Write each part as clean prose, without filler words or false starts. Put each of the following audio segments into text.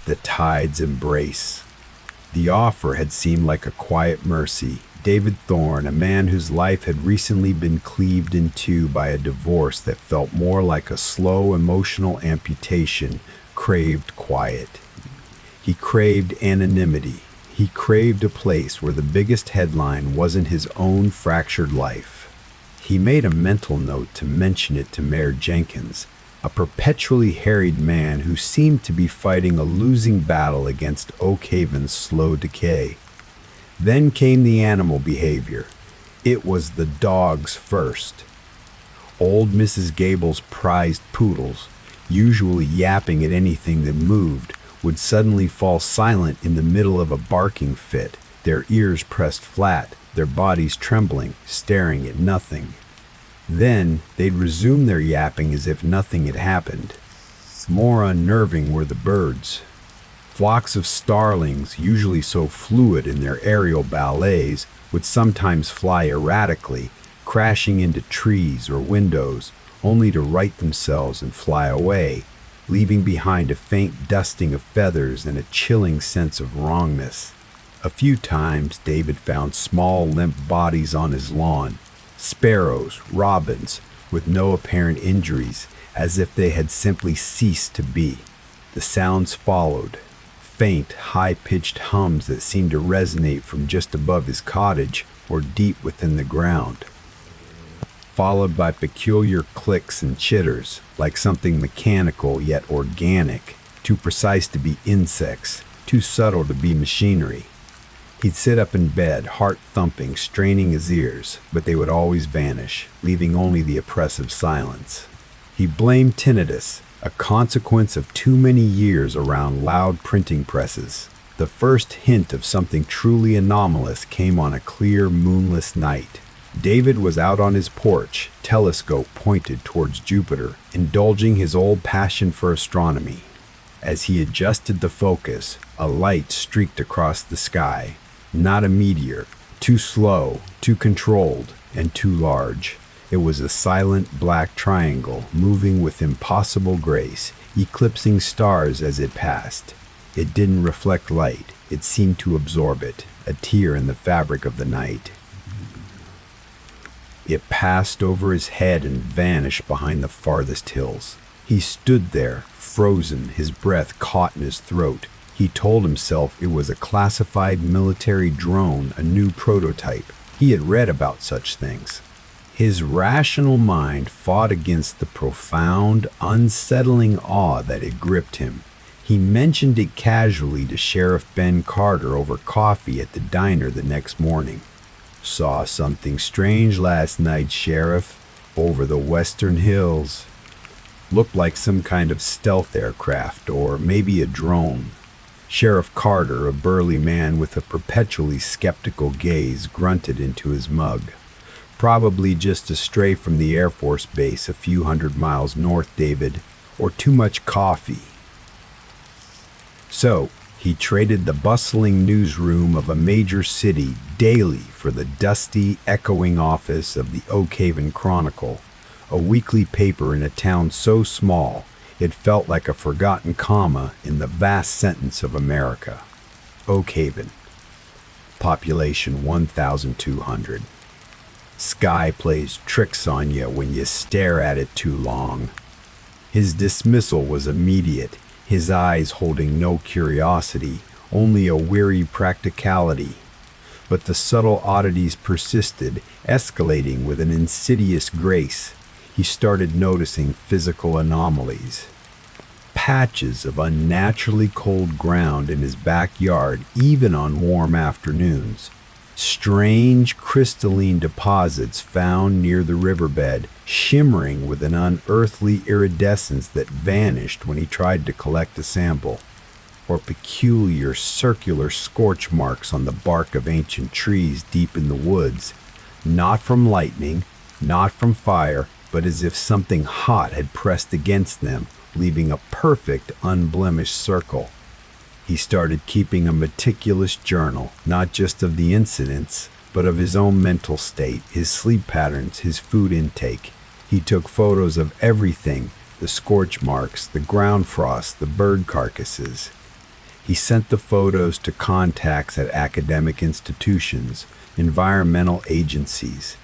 the tide's embrace. The offer had seemed like a quiet mercy. David Thorne, a man whose life had recently been cleaved in two by a divorce that felt more like a slow emotional amputation, craved quiet. He craved anonymity. He craved a place where the biggest headline wasn't his own fractured life. He made a mental note to mention it to Mayor Jenkins, a perpetually harried man who seemed to be fighting a losing battle against Oak Haven's slow decay. Then came the animal behavior. It was the dogs first. Old Mrs. Gable's prized poodles, usually yapping at anything that moved, would suddenly fall silent in the middle of a barking fit, their ears pressed flat, their bodies trembling, staring at nothing. Then they'd resume their yapping as if nothing had happened. More unnerving were the birds. Flocks of starlings, usually so fluid in their aerial ballets, would sometimes fly erratically, crashing into trees or windows, only to right themselves and fly away, leaving behind a faint dusting of feathers and a chilling sense of wrongness. A few times David found small, limp bodies on his lawn, sparrows, robins, with no apparent injuries, as if they had simply ceased to be. The sounds followed, faint, high-pitched hums that seemed to resonate from just above his cottage or deep within the ground, followed by peculiar clicks and chitters, like something mechanical yet organic, too precise to be insects, too subtle to be machinery. He'd sit up in bed, heart thumping, straining his ears, but they would always vanish, leaving only the oppressive silence. He blamed tinnitus, a consequence of too many years around loud printing presses. The first hint of something truly anomalous came on a clear, moonless night. David was out on his porch, telescope pointed towards Jupiter, indulging his old passion for astronomy. As he adjusted the focus, a light streaked across the sky. Not a meteor, too slow, too controlled, and too large. It was a silent black triangle, moving with impossible grace, eclipsing stars as it passed. It didn't reflect light, it seemed to absorb it, a tear in the fabric of the night. It passed over his head and vanished behind the farthest hills. He stood there, frozen, his breath caught in his throat. He told himself it was a classified military drone, a new prototype. He had read about such things. His rational mind fought against the profound, unsettling awe that had gripped him. He mentioned it casually to Sheriff Ben Carter over coffee at the diner the next morning. "Saw something strange last night, Sheriff, over the western hills. Looked like some kind of stealth aircraft, or maybe a drone." Sheriff Carter, a burly man with a perpetually skeptical gaze, grunted into his mug. "Probably just a stray from the Air Force Base a few hundred miles north, David, or too much coffee." So, he traded the bustling newsroom of a major city daily for the dusty, echoing office of the Oak Haven Chronicle, a weekly paper in a town so small it felt like a forgotten comma in the vast sentence of America. Oak Haven. Population 1,200. Sky plays tricks on you when you stare at it too long. His dismissal was immediate, his eyes holding no curiosity, only a weary practicality. But the subtle oddities persisted, escalating with an insidious grace. He started noticing physical anomalies. Patches of unnaturally cold ground in his backyard, even on warm afternoons. Strange crystalline deposits found near the riverbed, shimmering with an unearthly iridescence that vanished when he tried to collect a sample. Or peculiar circular scorch marks on the bark of ancient trees deep in the woods, not from lightning, not from fire, but as if something hot had pressed against them, leaving a perfect, unblemished circle. He started keeping a meticulous journal, not just of the incidents, but of his own mental state, his sleep patterns, his food intake. He took photos of everything, the scorch marks, the ground frost, the bird carcasses. He sent the photos to contacts at academic institutions, environmental agencies.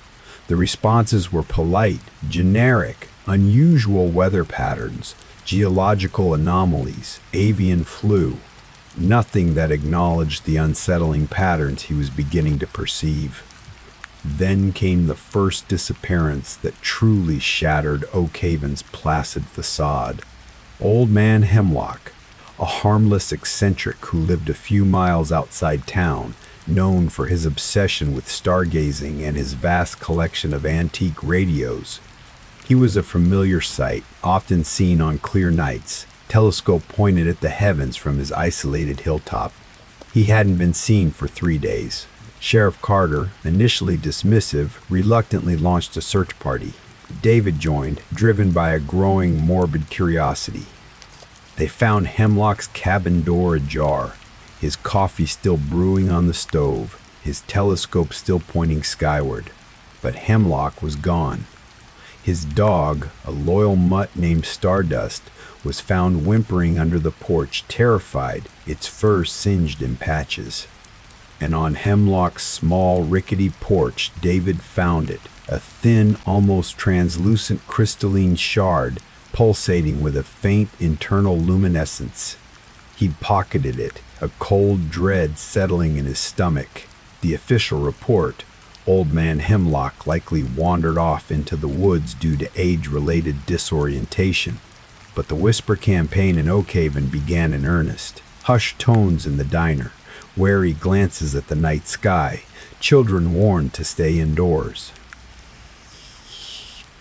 The responses were polite, generic, unusual weather patterns, geological anomalies, avian flu. Nothing that acknowledged the unsettling patterns he was beginning to perceive. Then came the first disappearance that truly shattered Oak Haven's placid facade. Old Man Hemlock, a harmless eccentric who lived a few miles outside town, known for his obsession with stargazing and his vast collection of antique radios. He was a familiar sight, often seen on clear nights, telescope pointed at the heavens from his isolated hilltop. He hadn't been seen for 3 days. Sheriff Carter, initially dismissive, reluctantly launched a search party. David joined, driven by a growing morbid curiosity. They found Hemlock's cabin door ajar, his coffee still brewing on the stove, his telescope still pointing skyward. But Hemlock was gone. His dog, a loyal mutt named Stardust, was found whimpering under the porch, terrified, its fur singed in patches. And on Hemlock's small, rickety porch, David found it, a thin, almost translucent crystalline shard, pulsating with a faint internal luminescence. He'd pocketed it, a cold dread settling in his stomach. The official report: Old Man Hemlock likely wandered off into the woods due to age-related disorientation. But the whisper campaign in Oak Haven began in earnest. Hushed tones in the diner, wary glances at the night sky, children warned to stay indoors.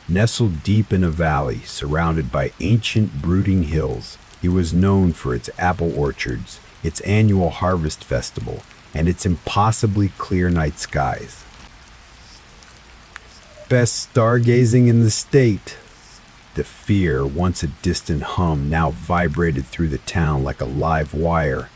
Nestled deep in a valley surrounded by ancient brooding hills, it was known for its apple orchards, its annual harvest festival, and its impossibly clear night skies. Best stargazing in the state. The fear, once a distant hum, now vibrated through the town like a live wire.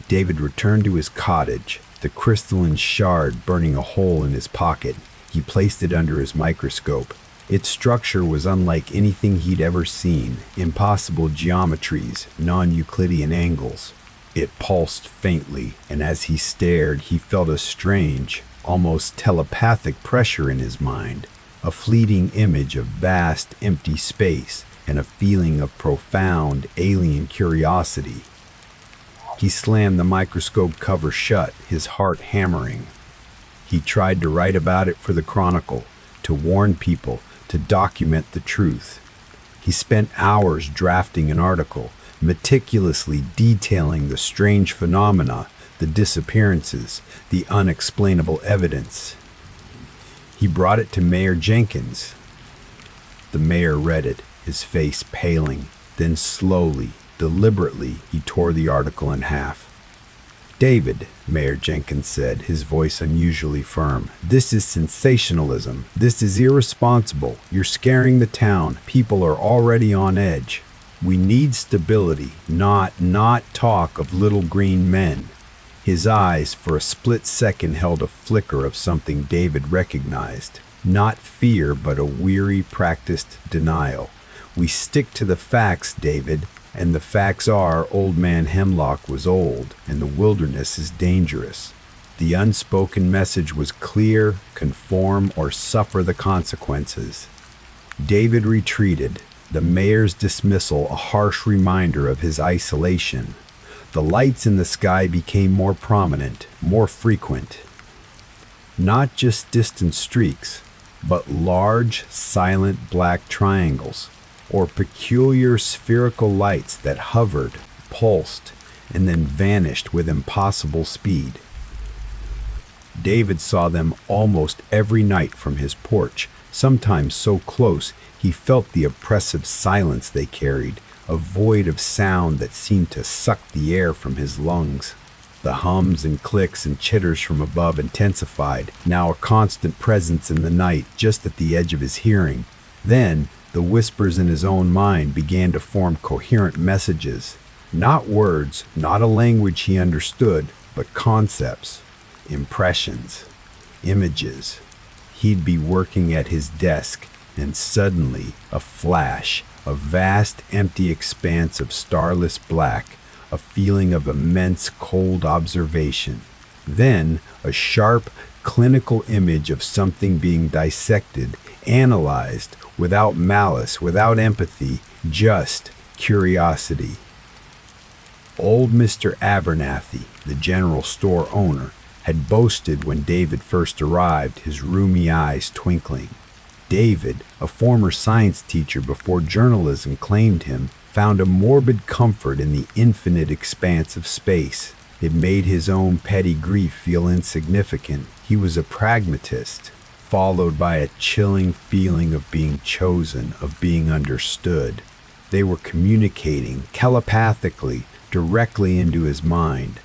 David returned to his cottage, the crystalline shard burning a hole in his pocket. He placed it under his microscope. Its structure was unlike anything he'd ever seen, impossible geometries, non-Euclidean angles. It pulsed faintly, and as he stared, he felt a strange, almost telepathic pressure in his mind, a fleeting image of vast, empty space, and a feeling of profound, alien curiosity. He slammed the microscope cover shut, his heart hammering. He tried to write about it for the Chronicle, to warn people, to document the truth. He spent hours drafting an article, meticulously detailing the strange phenomena, the disappearances, the unexplainable evidence. He brought it to Mayor Jenkins. The mayor read it, his face paling. Then slowly, deliberately, he tore the article in half. "David," Mayor Jenkins said, his voice unusually firm, "this is sensationalism. This is irresponsible. You're scaring the town. People are already on edge. We need stability, not talk of little green men." His eyes, for a split second, held a flicker of something David recognized. Not fear, but a weary, practiced denial. "We stick to the facts, David. And the facts are, Old Man Hemlock was old, and the wilderness is dangerous." The unspoken message was clear: conform or suffer the consequences. David retreated, the mayor's dismissal a harsh reminder of his isolation. The lights in the sky became more prominent, more frequent. Not just distant streaks, but large, silent black triangles, or peculiar spherical lights that hovered, pulsed, and then vanished with impossible speed. David saw them almost every night from his porch, sometimes so close he felt the oppressive silence they carried, a void of sound that seemed to suck the air from his lungs. The hums and clicks and chitters from above intensified, now a constant presence in the night just at the edge of his hearing. Then, the whispers in his own mind began to form coherent messages. Not words, not a language he understood, but concepts, impressions, images. He'd be working at his desk, and suddenly, a flash, a vast empty expanse of starless black, a feeling of immense cold observation. Then, a sharp, clinical image of something being dissected, analyzed, without malice, without empathy, just curiosity. Old Mr. Abernathy, the general store owner, had boasted when David first arrived, his rheumy eyes twinkling. David, a former science teacher before journalism claimed him, found a morbid comfort in the infinite expanse of space. It made his own petty grief feel insignificant. He was a pragmatist, followed by a chilling feeling of being chosen, of being understood. They were communicating telepathically, directly into his mind.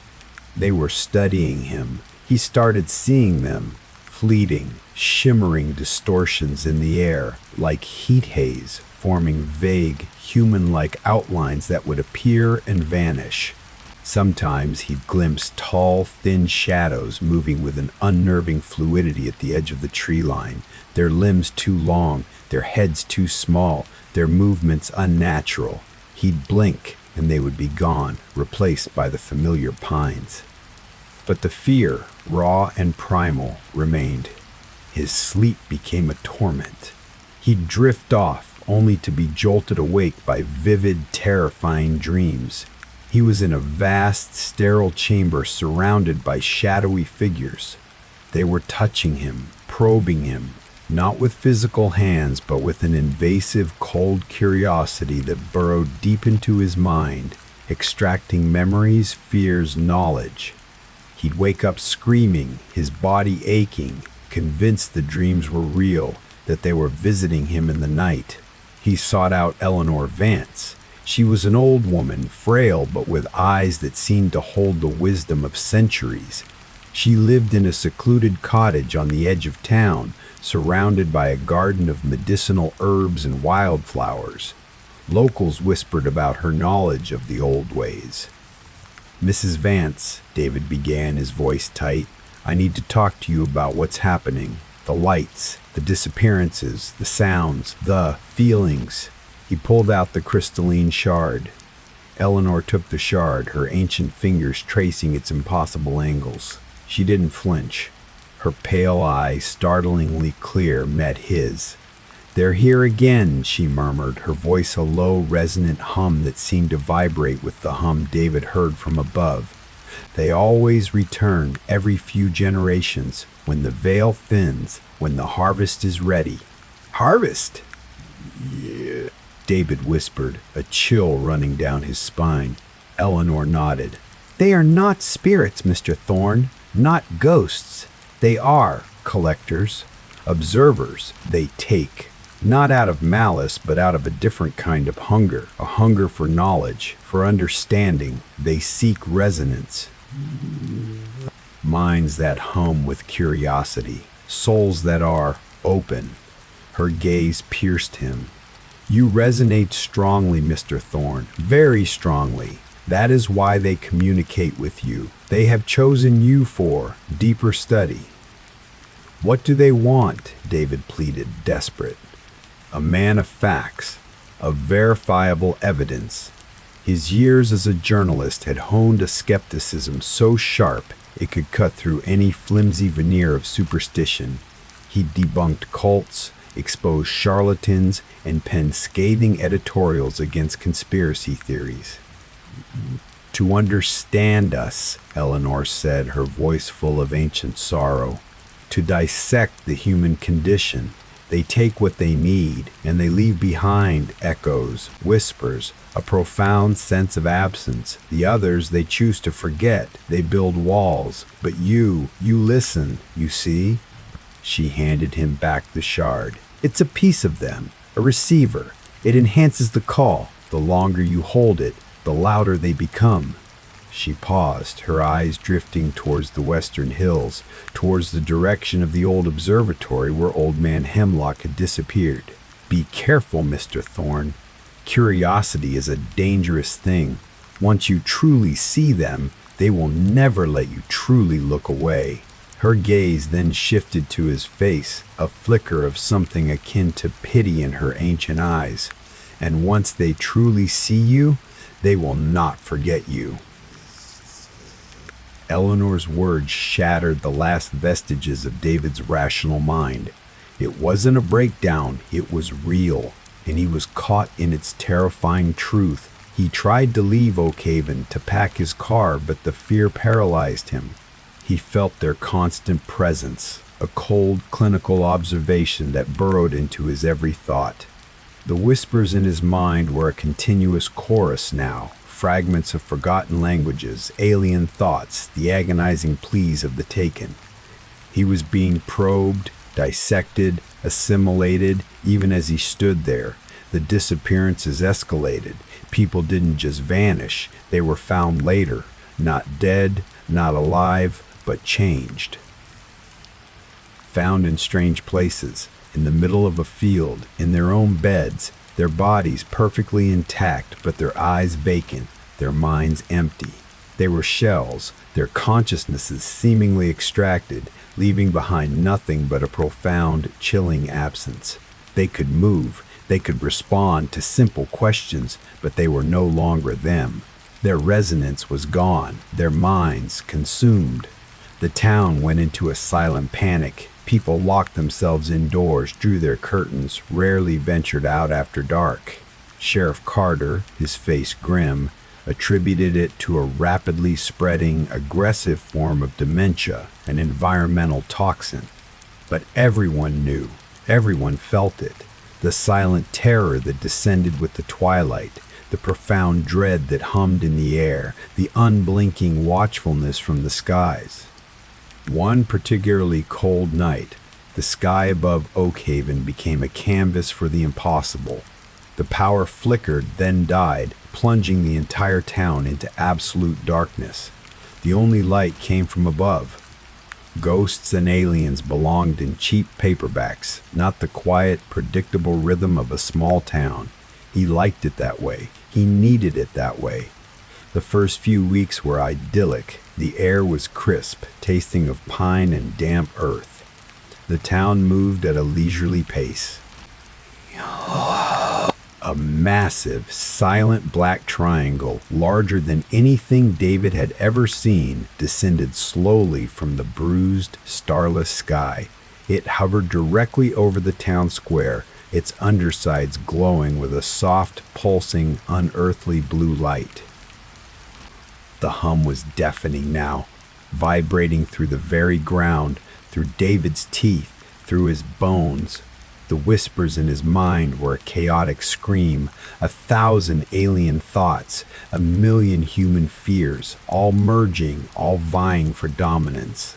They were studying him. He started seeing them, fleeting, shimmering distortions in the air, like heat haze, forming vague, human-like outlines that would appear and vanish. Sometimes he'd glimpse tall, thin shadows moving with an unnerving fluidity at the edge of the tree line, their limbs too long, their heads too small, their movements unnatural. He'd blink, and they would be gone, replaced by the familiar pines. But the fear, raw and primal, remained. His sleep became a torment. He'd drift off, only to be jolted awake by vivid, terrifying dreams. He was in a vast, sterile chamber surrounded by shadowy figures. They were touching him, probing him, not with physical hands, but with an invasive, cold curiosity that burrowed deep into his mind, extracting memories, fears, knowledge. He'd wake up screaming, his body aching, convinced the dreams were real, that they were visiting him in the night. He sought out Eleanor Vance. She was an old woman, frail but with eyes that seemed to hold the wisdom of centuries. She lived in a secluded cottage on the edge of town, surrounded by a garden of medicinal herbs and wildflowers. Locals whispered about her knowledge of the old ways. "Mrs. Vance," David began, his voice tight, "I need to talk to you about what's happening. The lights, the disappearances, the sounds, the feelings." He pulled out the crystalline shard. Eleanor took the shard, her ancient fingers tracing its impossible angles. She didn't flinch. Her pale eyes, startlingly clear, met his. "They're here again," she murmured, her voice a low, resonant hum that seemed to vibrate with the hum David heard from above. "They always return, every few generations, when the veil thins, when the harvest is ready." "Harvest?" "Yeah," David whispered, a chill running down his spine. Eleanor nodded. "They are not spirits, Mr. Thorne, not ghosts. They are collectors, observers. They take. Not out of malice, but out of a different kind of hunger, a hunger for knowledge, for understanding. They seek resonance. Minds that hum with curiosity, souls that are open." Her gaze pierced him. "You resonate strongly, Mr. Thorne, very strongly. That is why they communicate with you. They have chosen you for deeper study." "What do they want?" David pleaded, desperate. A man of facts, of verifiable evidence. His years as a journalist had honed a skepticism so sharp it could cut through any flimsy veneer of superstition. He debunked cults, exposed charlatans, and penned scathing editorials against conspiracy theories. "To understand us," Eleanor said, her voice full of ancient sorrow. "To dissect the human condition. They take what they need, and they leave behind echoes, whispers, a profound sense of absence. The others they choose to forget. They build walls. But you listen, you see?" She handed him back the shard. "It's a piece of them, a receiver. It enhances the call. The longer you hold it, the louder they become." She paused, her eyes drifting towards the western hills, towards the direction of the old observatory where Old Man Hemlock had disappeared. "Be careful, Mr. Thorne. Curiosity is a dangerous thing. Once you truly see them, they will never let you truly look away." Her gaze then shifted to his face, a flicker of something akin to pity in her ancient eyes. "And once they truly see you, They will not forget you." Eleanor's words shattered the last vestiges of David's rational mind. It wasn't a breakdown, it was real, and he was caught in its terrifying truth. He tried to leave Oak Haven to pack his car, but the fear paralyzed him. He felt their constant presence, a cold, clinical observation that burrowed into his every thought. The whispers in his mind were a continuous chorus now, fragments of forgotten languages, alien thoughts, the agonizing pleas of the taken. He was being probed, dissected, assimilated, even as he stood there. The disappearances escalated. People didn't just vanish, they were found later, not dead, not alive, but changed. Found in strange places, in the middle of a field, in their own beds, their bodies perfectly intact, but their eyes vacant, their minds empty. They were shells, their consciousnesses seemingly extracted, leaving behind nothing but a profound, chilling absence. They could move, they could respond to simple questions, but they were no longer them. Their resonance was gone, their minds consumed. The town went into a silent panic. People locked themselves indoors, drew their curtains, rarely ventured out after dark. Sheriff Carter, his face grim, attributed it to a rapidly spreading, aggressive form of dementia, an environmental toxin. But everyone knew, everyone felt it. The silent terror that descended with the twilight, the profound dread that hummed in the air, the unblinking watchfulness from the skies. One particularly cold night, the sky above Oak Haven became a canvas for the impossible. The power flickered, then died, plunging the entire town into absolute darkness. The only light came from above. Ghosts and aliens belonged in cheap paperbacks, not the quiet, predictable rhythm of a small town. He liked it that way. He needed it that way. The first few weeks were idyllic. The air was crisp, tasting of pine and damp earth. The town moved at a leisurely pace. A massive, silent black triangle, larger than anything David had ever seen, descended slowly from the bruised, starless sky. It hovered directly over the town square, its undersides glowing with a soft, pulsing, unearthly blue light. The hum was deafening now, vibrating through the very ground, through David's teeth, through his bones. The whispers in his mind were a chaotic scream, 1,000 alien thoughts, 1,000,000 human fears, all merging, all vying for dominance.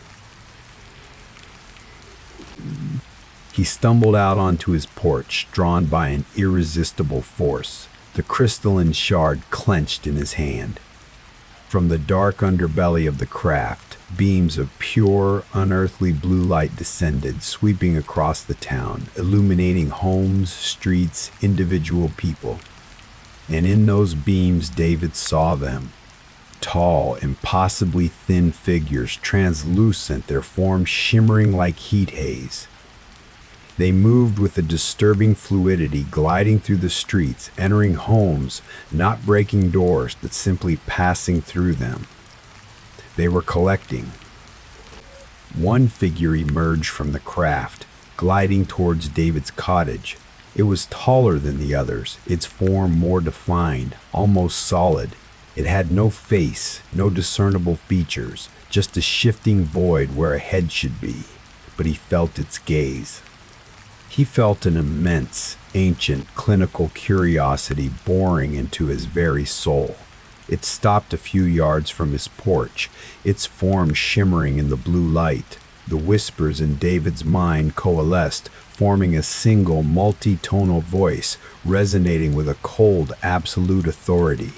He stumbled out onto his porch, drawn by an irresistible force, the crystalline shard clenched in his hand. From the dark underbelly of the craft, beams of pure, unearthly blue light descended, sweeping across the town, illuminating homes, streets, individual people. And in those beams, David saw them. Tall, impossibly thin figures, translucent, their forms shimmering like heat haze. They moved with a disturbing fluidity, gliding through the streets, entering homes, not breaking doors, but simply passing through them. They were collecting. One figure emerged from the craft, gliding towards David's cottage. It was taller than the others, its form more defined, almost solid. It had no face, no discernible features, just a shifting void where a head should be. But he felt its gaze. He felt an immense, ancient, clinical curiosity boring into his very soul. It stopped a few yards from his porch, its form shimmering in the blue light. The whispers in David's mind coalesced, forming a single, multi-tonal voice, resonating with a cold, absolute authority.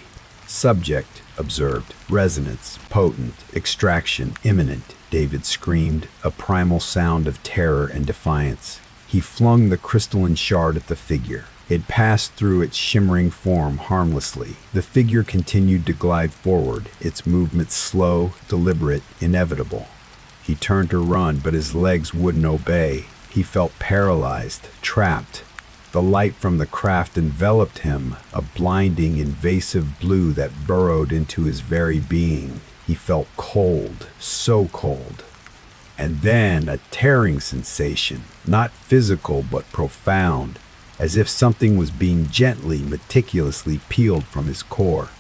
Subject, observed. Resonance, potent. Extraction, imminent. David screamed, a primal sound of terror and defiance. He flung the crystalline shard at the figure. It passed through its shimmering form harmlessly. The figure continued to glide forward, its movements slow, deliberate, inevitable. He turned to run, but his legs wouldn't obey. He felt paralyzed, trapped. The light from the craft enveloped him, a blinding, invasive blue that burrowed into his very being. He felt cold, so cold. And then a tearing sensation, not physical but profound, as if something was being gently, meticulously peeled from his core.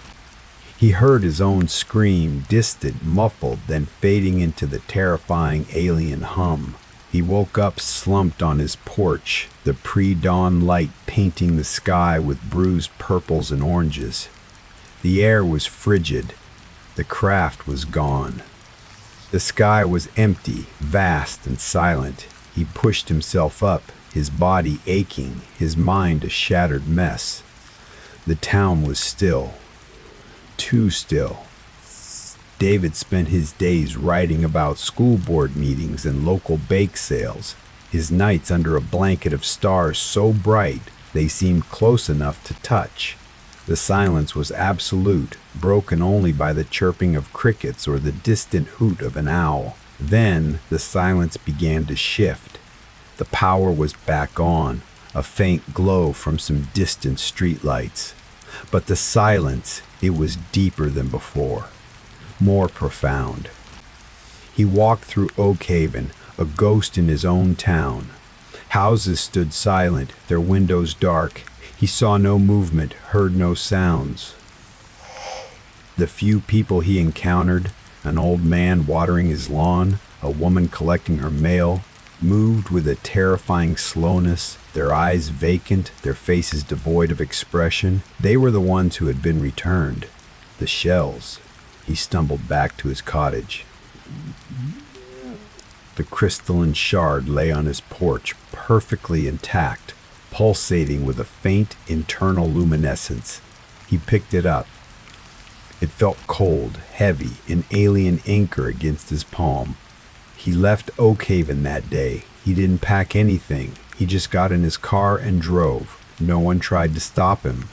He heard his own scream, distant, muffled, then fading into the terrifying alien hum. He woke up slumped on his porch, the pre-dawn light painting the sky with bruised purples and oranges. The air was frigid. The craft was gone. The sky was empty, vast and silent. He pushed himself up, his body aching, his mind a shattered mess. The town was still. Too still. David spent his days writing about school board meetings and local bake sales, his nights under a blanket of stars so bright they seemed close enough to touch. The silence was absolute, broken only by the chirping of crickets or the distant hoot of an owl. Then the silence began to shift. The power was back on, a faint glow from some distant streetlights. But the silence, it was deeper than before, more profound. He walked through Oak Haven, a ghost in his own town. Houses stood silent, their windows dark. He saw no movement, heard no sounds. The few people he encountered, an old man watering his lawn, a woman collecting her mail, moved with a terrifying slowness, their eyes vacant, their faces devoid of expression. They were the ones who had been returned. The shells. He stumbled back to his cottage. The crystalline shard lay on his porch, perfectly intact, pulsating with a faint internal luminescence. He picked it up. It felt cold, heavy, an alien anchor against his palm. He left Oak Haven that day. He didn't pack anything. He just got in his car and drove. No one tried to stop him.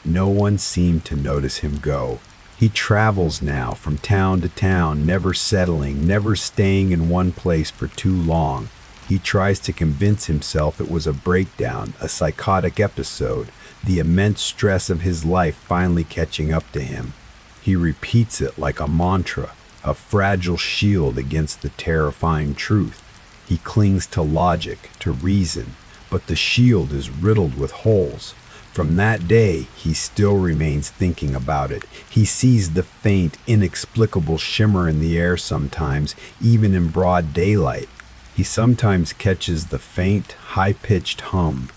No one seemed to notice him go. He travels now from town to town, never settling, never staying in one place for too long. He tries to convince himself it was a breakdown, a psychotic episode, the immense stress of his life finally catching up to him. He repeats it like a mantra, a fragile shield against the terrifying truth. He clings to logic, to reason, but the shield is riddled with holes. From that day, he still remains thinking about it. He sees the faint, inexplicable shimmer in the air sometimes, even in broad daylight. He sometimes catches the faint, high-pitched hum,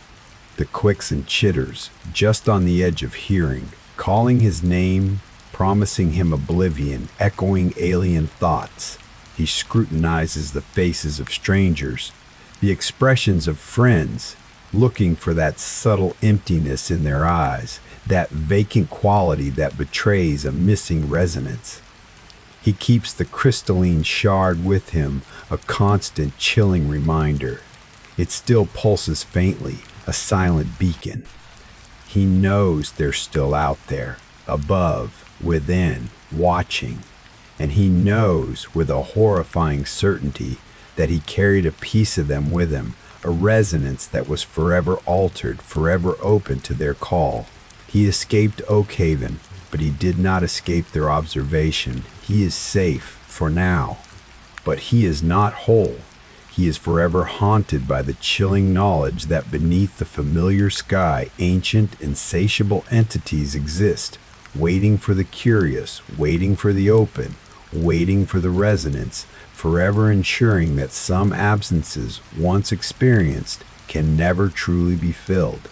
the quicks and chitters, just on the edge of hearing, calling his name, promising him oblivion, echoing alien thoughts. He scrutinizes the faces of strangers, the expressions of friends, looking for that subtle emptiness in their eyes, that vacant quality that betrays a missing resonance. He keeps the crystalline shard with him, a constant chilling reminder. It still pulses faintly, a silent beacon. He knows they're still out there, above, within, watching. And he knows with a horrifying certainty that he carried a piece of them with him, a resonance that was forever altered, forever open to their call. He escaped Oak Haven, but he did not escape their observation. He is safe, for now. But he is not whole. He is forever haunted by the chilling knowledge that beneath the familiar sky, ancient, insatiable entities exist, waiting for the curious, waiting for the open, waiting for the resonance, forever ensuring that some absences, once experienced, can never truly be filled.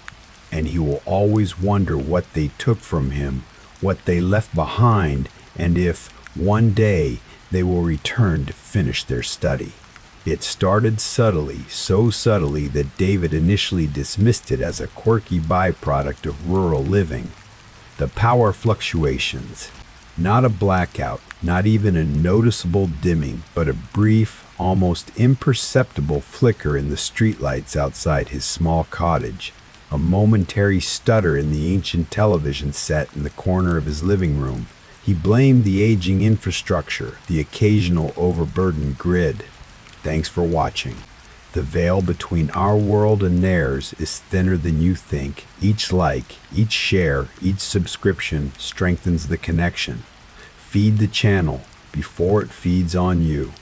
And he will always wonder what they took from him, what they left behind, and if, one day, they will return to finish their study. It started subtly, so subtly that David initially dismissed it as a quirky byproduct of rural living. The power fluctuations. Not a blackout, not even a noticeable dimming, but a brief, almost imperceptible flicker in the streetlights outside his small cottage, a momentary stutter in the ancient television set in the corner of his living room. He blamed the aging infrastructure, the occasional overburdened grid. Thanks for watching. The veil between our world and theirs is thinner than you think. Each like, each share, each subscription strengthens the connection. Feed the channel before it feeds on you.